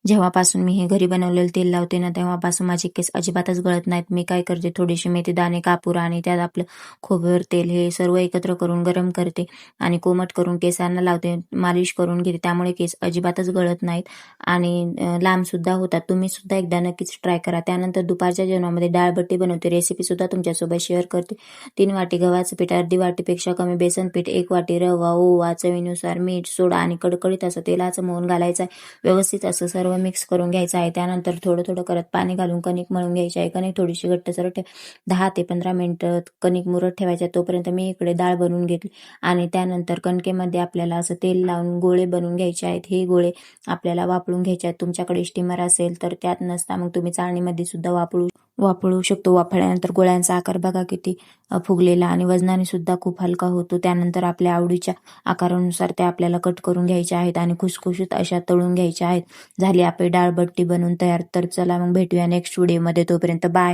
जेव्हापासून मी हे घरी बनवलेलं तेल लावते ना, तेव्हापासून माझे केस अजिबातच गळत नाहीत. मी काय करते, थोडीशी मेथी दाणे, कापूर आणि त्यात आपलं खोबरं तेल हे सर्व एकत्र करून गरम करते आणि कोमट करून केसांना लावते, मालिश करून घेते. त्यामुळे केस अजिबातच गळत नाहीत आणि लांब सुद्धा होतात. तुम्ही सुद्धा एकदा नक्कीच ट्राय करा. त्यानंतर दुपारच्या जेवणामध्ये डाळबट्टी बनवते. रेसिपी सुद्धा तुमच्यासोबत शेअर करते. 3 वाटी गव्हाचं पीठ, अर्धी वाटीपेक्षा कमी बेसन पीठ, 1 वाटी रवा, ओवा, चवीनुसार मीठ, सोडा आणि कडकडीत असं तेलाचं मोहन घालायचं आहे. व्यवस्थित असं सर्व मिक्स करून घ्यायचं आहे. त्यानंतर थोडं थोडं करत पाणी घालून कणिक मळून घ्यायची आहे. कणिक थोडीशी घट्टसर 10 ते 15 मिनिटं कणिक मुरत ठेवायच्या. तोपर्यंत मी इकडे डाळ बनवून घेतली आणि त्यानंतर कणकेमध्ये आपल्याला असं तेल लावून गोळे बनवून घ्यायचे आहेत. हे गोळे आपल्याला वापरून घ्यायचे आहेत. तुमच्याकडे स्टीमर असेल तर त्यात नसता मग तुम्ही चाळणीमध्ये सुद्धा वापरू शकतो. वाफळल्यानंतर गोळ्यांचा आकार बघा किती फुगलेला आणि वजनाने सुद्धा खूप हलका होतो. त्यानंतर आपल्या आवडीच्या आकारानुसार ते आपल्याला कट करून घ्यायचे आहेत आणि खुसखुशीत अशा तळून घ्यायच्या आहेत. झाली आपली डाळबट्टी बनवून तयार. तर चला मग भेटूया नेक्स्ट व्हिडिओमध्ये. तोपर्यंत बाय.